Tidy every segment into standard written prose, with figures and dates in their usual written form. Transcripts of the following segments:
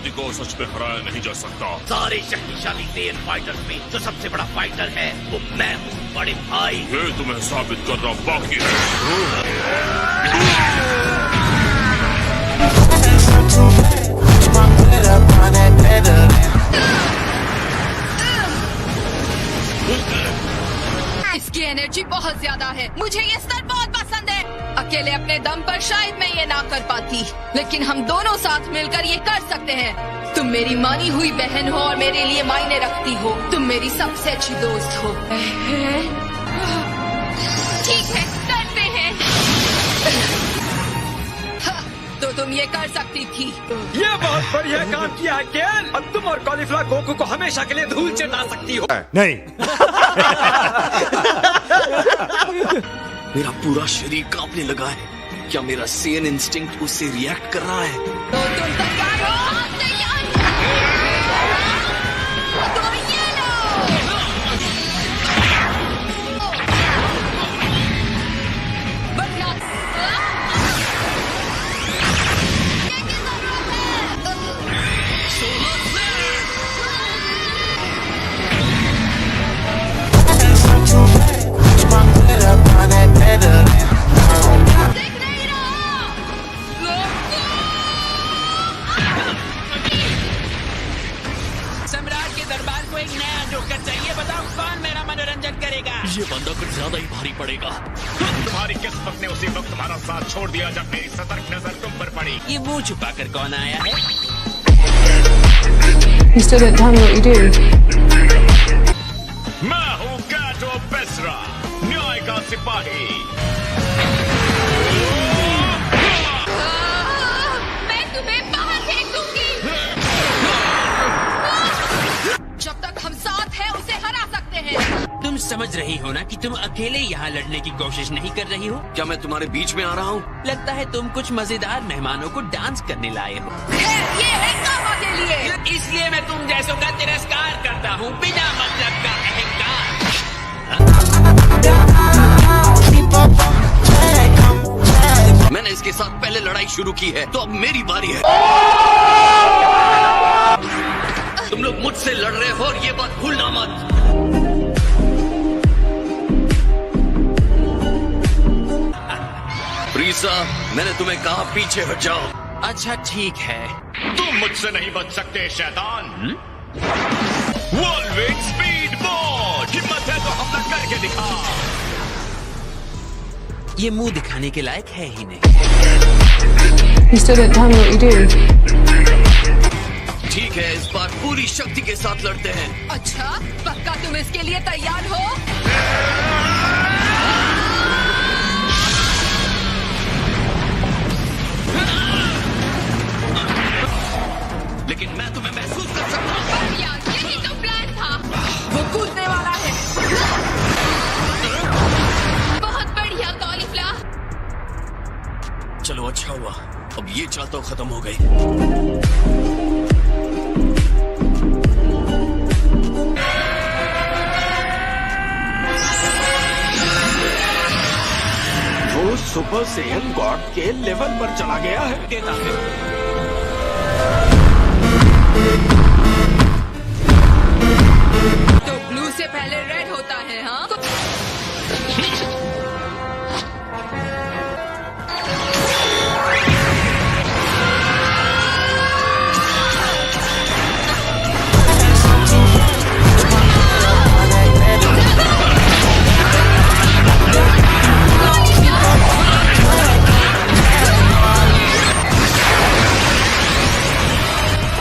शक्ति को सच में हराया नहीं जा सकता। सारे शक्तिशाली तेज फाइटर्स में जो सबसे बड़ा फाइटर है वो मैं हूँ बड़े भाई। ये तुम्हें साबित करना बाकी है। इसकी एनर्जी बहुत ज्यादा है। मुझे ये स्तर बहुत पसंद है। अकेले अपने दम पर शायद मैं ये ना कर पाती, लेकिन हम दोनों साथ मिलकर ये कर सकते हैं। तुम मेरी मानी हुई बहन हो और मेरे लिए मायने रखती हो। तुम मेरी सबसे अच्छी दोस्त हो। ठीक है, करते हैं। तो तुम ये कर सकती थी। ये बहुत बढ़िया काम किया है केन। अब तुम और कॉलीफ्लावर गोकू को हमेशा के लिए धूल चटा सकती हो। नहीं। मेरा पूरा शरीर कांपने लगा है। क्या मेरा सेन इंस्टिंक्ट उससे रिएक्ट कर रहा है? तो तुम तैयार हो? तैयार। तो ये लो। बढ़िया। ये की देख नहीं रहा। सम्राट के दरबार को एक नया जोकर चाहिए। बताओ कौन मेरा मनोरंजन करेगा? ये बंदा कुछ ज्यादा ही भारी पड़ेगा। तुम्हारी किस्मत ने उसी वक्त तुम्हारा साथ छोड़ दिया जब मेरी सतर्क नजर तुम पर पड़ी। ये मुंह छुपा कर कौन आया है? You still didn't tell me what you do. मैं हूँ कैटो बेसरा, न्याय का सिपाही। मैं तुम्हें बाहर फेंक दूंगी। जब तक हम साथ हैं उसे हरा सकते हैं। तुम समझ रही हो ना कि तुम अकेले यहाँ लड़ने की कोशिश नहीं कर रही हो? क्या मैं तुम्हारे बीच में आ रहा हूँ? लगता है तुम कुछ मजेदार मेहमानों को डांस करने लाए हो। ये है कामा के लिए। इसलिए मैं तुम जैसों का तिरस्कार करता हूँ, बिना मतलब का अहंकार। मैंने इसके साथ पहले लड़ाई शुरू की है, तो अब मेरी बारी है। तुम लोग मुझसे लड़ रहे हो और ये बात भूलना मत। प्रीसा, मैंने तुम्हें कहा पीछे हट जाओ। अच्छा ठीक है। तुम मुझसे नहीं बच सकते शैतान। वॉल्विन स्पीड बोट, हिम्मत है तो हमला करके दिखा। ये मुंह दिखाने के लायक है ही नहीं। You still didn't tell me what you do. ठीक है, इस बार पूरी शक्ति के साथ लड़ते हैं। अच्छा, पक्का तुम इसके लिए तैयार हो? लेकिन मैं तुम्हें महसूस कर सकता हूँ। बढ़िया, यही तो प्लान था। वो कूदने वाला है। बहुत बढ़िया कॉलीफ्लावर। चलो अच्छा हुआ, अब ये चाल तो खत्म हो गई। वो सुपर सेयन गॉड के लेवल पर चला गया है। तो ब्लू से पहले रेड होता है, हाँ?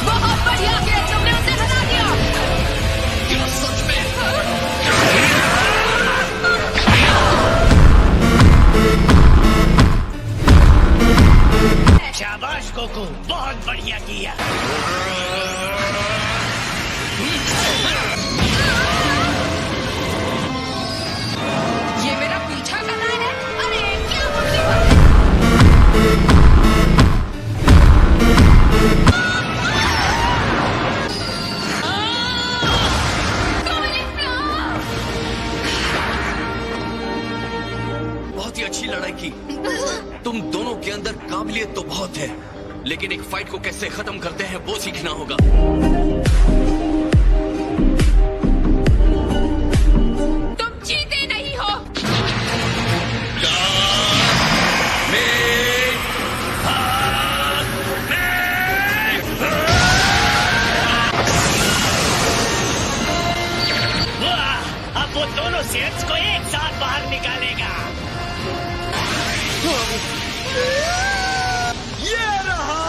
बहुत बढ़िया किया, तुमने उसे हरा दिया। क्या सच में? शाबाश कोको, बहुत बढ़िया किया। ये मेरा पीछा कर रहा है। अरे क्या मुसीबत है। बहुत ही अच्छी लड़ाई की। तुम दोनों के अंदर काबिलियत तो बहुत है, लेकिन एक फाइट को कैसे खत्म करते हैं वो सीखना होगा। तुम जीते नहीं हो। अब वो दोनों सेट्स को एक साथ बाहर निकालेगा। ये रहा।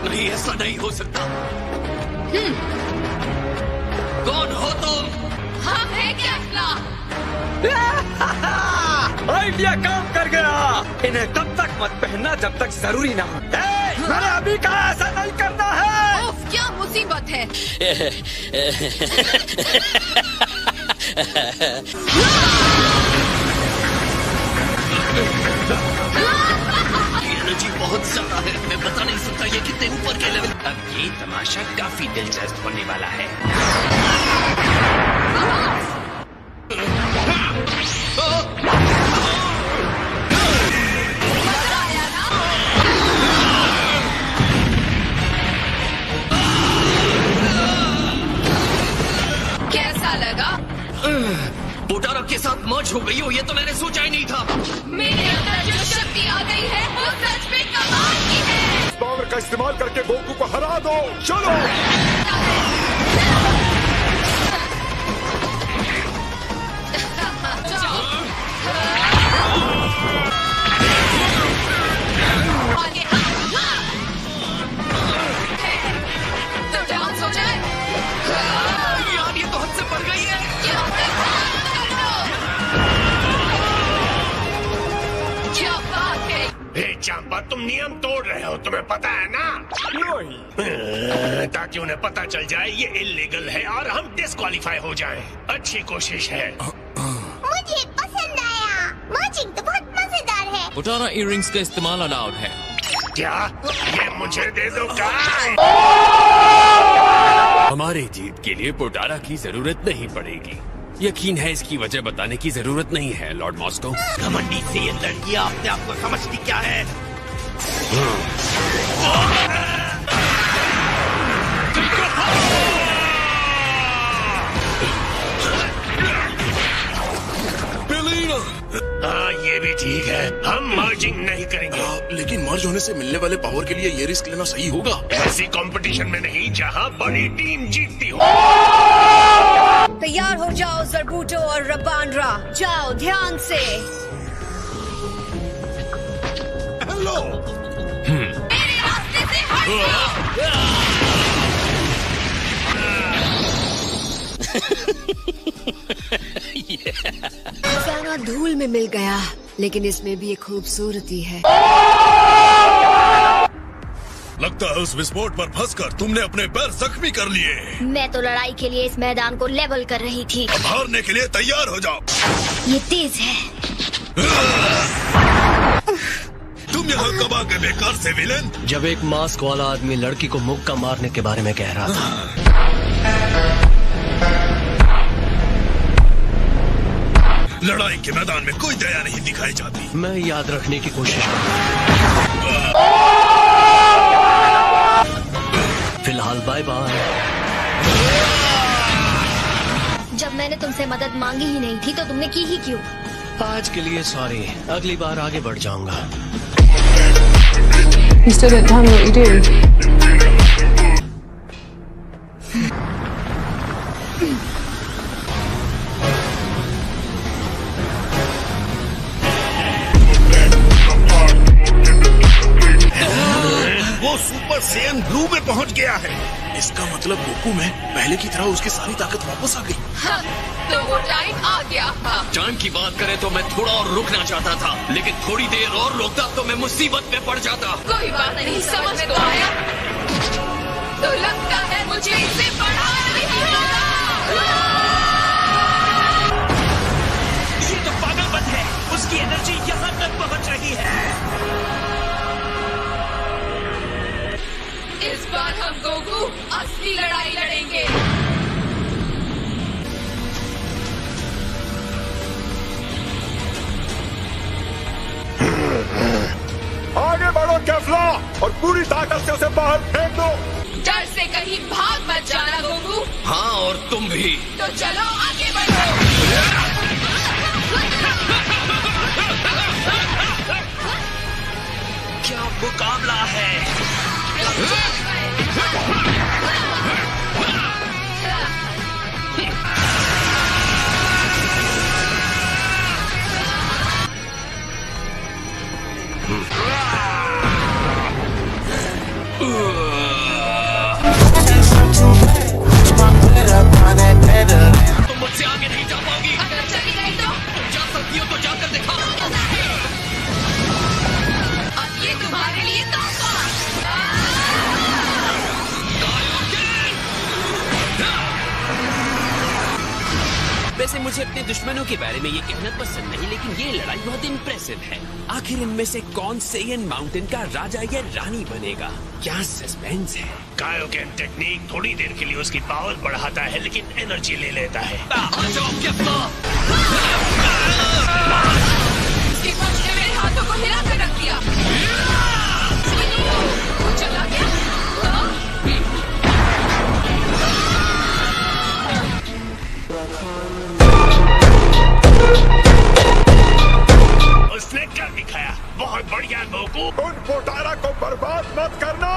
नहीं, ऐसा नहीं हो सकता। कौन हो तुम? हम है कैफला। आइडिया काम कर गया। इन्हें तब तक मत पहनना जब तक जरूरी ना हो। मैंने अभी कहा ऐसा नहीं करना है। उफ, क्या मुसीबत है। एनर्जी बहुत ज्यादा है, मैं बता नहीं सकता ये कितने ऊपर के लेवल। अब ये तमाशा काफी दिलचस्प होने वाला है। कैसा लगा? पोटारा के साथ मर्ज हो गई हो, ये तो मैंने सोचा ही नहीं था। मेरे अंदर जो शक्ति आ गई है वो सच में कमाल की है। पावर का इस्तेमाल करके गोकू को हरा दो। चलो। आगे तो डांस हो जाए। यार ये तो हद से बढ़ गई है। क्या बात है। हे चांपा, तुम नियम तोड़ रहे हो, तुम्हें पता है ना? ताकि उन्हें पता चल जाए ये इल्लीगल है और हम डिस्क्वालीफाई हो जाएं। अच्छी कोशिश है। मुझे पसंद आया। मर्जिंग तो बहुत मजेदार है। पोटारा इयररिंग्स का इस्तेमाल अलाउड है। क्या? ये मुझे दे दो का? हमारी जीत के लिए पोटारा की जरूरत नहीं पड़ेगी। यकीन है इसकी वजह बताने की जरूरत नहीं है लॉर्ड मॉस्को। घमंडी से ये लड़कियां अपने आप को समझती क्या है? हाँ, ये भी ठीक है। हम मर्जिंग नहीं करेंगे। लेकिन मर्ज होने से मिलने वाले पावर के लिए ये रिस्क लेना सही होगा। ऐसी कंपटीशन में नहीं जहाँ बड़ी टीम जीतती हो। तैयार हो जाओ ज़रबूटो और रबांड्रा, जाओ ध्यान से। हेलो। मेरे रास्ते से हट खजाना धूल में मिल गया, लेकिन इसमें भी एक खूबसूरती है। लगता है उस विस्फोट पर फंसकर तुमने अपने पैर जख्मी कर लिए। मैं तो लड़ाई के लिए इस मैदान को लेवल कर रही थी। अब हारने के लिए तैयार हो जाओ। ये तेज है। तुम यहाँ कब आ गए बेकार से विलेन? जब एक मास्क वाला आदमी लड़की को मुक्का मारने के बारे में कह रहा था। लड़ाई के मैदान में कोई दया नहीं दिखाई जाती। मैं याद रखने की कोशिश करूँगा। फिलहाल बाय बाय। जब मैंने तुमसे मदद मांगी ही नहीं थी तो तुमने की ही क्यों? आज के लिए सॉरी, अगली बार आगे बढ़ जाऊंगा। You still don't tell me what you do. वो सुपर सेन ब्लू में पहुंच गया है। इसका मतलब गोकू में पहले की तरह उसकी सारी ताकत वापस आ गई। हाँ, तो वो टाइम आ गया था। टाइम की बात करें तो मैं थोड़ा और रुकना चाहता था, लेकिन थोड़ी देर और रुकता तो मैं मुसीबत में पड़ जाता। कोई बात नहीं, समझ में तो आया। तो लगता है मुझे इसे बढ़ाना ही होगा। ये तो पागलपन है। उसकी एनर्जी यहाँ तक पहुँच रही है। इस बार हम गोकू असली लड़ाई लड़ेंगे। और पूरी ताकत से उसे बाहर फेंक दो। डर से कहीं भाग मत जाना गोकू। हाँ, और तुम भी। तो चलो आगे बढ़ो। क्या मुकाबला है? तुम मुझसे आगे नहीं जा पाओगी। अगर चली गई तो तुम जा सकती हो तो जाकर दिखाओ। अब ये तुम्हारे लिए तोहफा। वैसे मुझे अपने दुश्मनों के बारे में ये कहना पसंद नहीं, लेकिन ये लड़ाई बहुत इम्प्रेसिव है। आखिर इनमें से कौन सेयन माउंटेन का राजा या रानी बनेगा? क्या सस्पेंस है। कायोकेन टेक्निक थोड़ी देर के लिए उसकी पावर बढ़ाता है, लेकिन एनर्जी ले लेता है। इसके पंच ने मेरे हाथों को हिला कर रख दिया। चला गया। उसने कर दिखाया। बहुत बढ़िया गोकू। उन पोटारा को बर्बाद मत करना।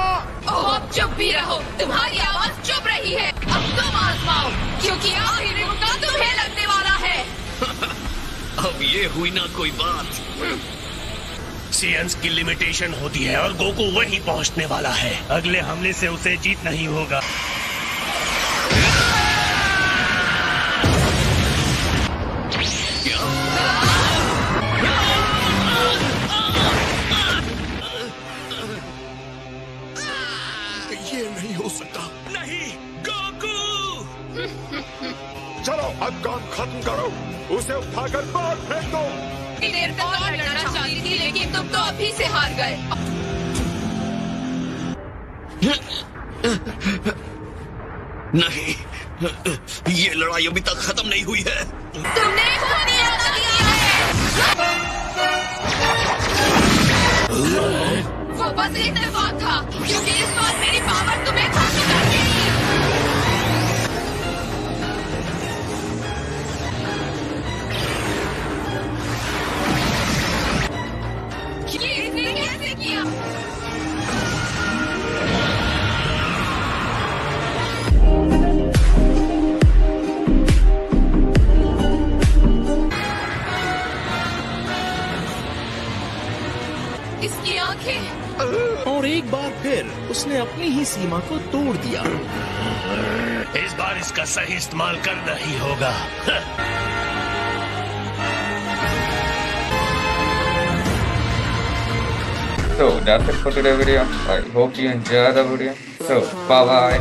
ओह, अब चुप भी रहो। तुम्हारी आवाज चुप रही है। अब तुम आजमाओ, क्योंकि आखिरी मौका तुम्हें लगने वाला है। अब ये हुई ना कोई बात। सेयन्स की लिमिटेशन होती है और गोकू वहीं पहुंचने वाला है। अगले हमले से उसे जीत नहीं होगा। ये नहीं हो सकता। नहीं, गोकू। चलो अब काम खत्म करो, उसे उठाकर बाहर फेंक दो। देर तक और लड़ना चाहती थी, लेकिन तुम तो अभी से हार गए। नहीं, ये लड़ाई अभी तक खत्म नहीं हुई है। तुमने खूनी हमला किया है। वो बस इत्तेफाक था, क्योंकि इस बार मेरी पावर तुम्हें खत्म कर देगी। ये इसने कैसे किया? इसकी आंखें। और एक बार फिर उसने अपनी ही सीमा को तोड़ दिया। इस बार इसका सही इस्तेमाल करना ही होगा। So that's it for today's video. I hope you enjoyed the video. So bye bye.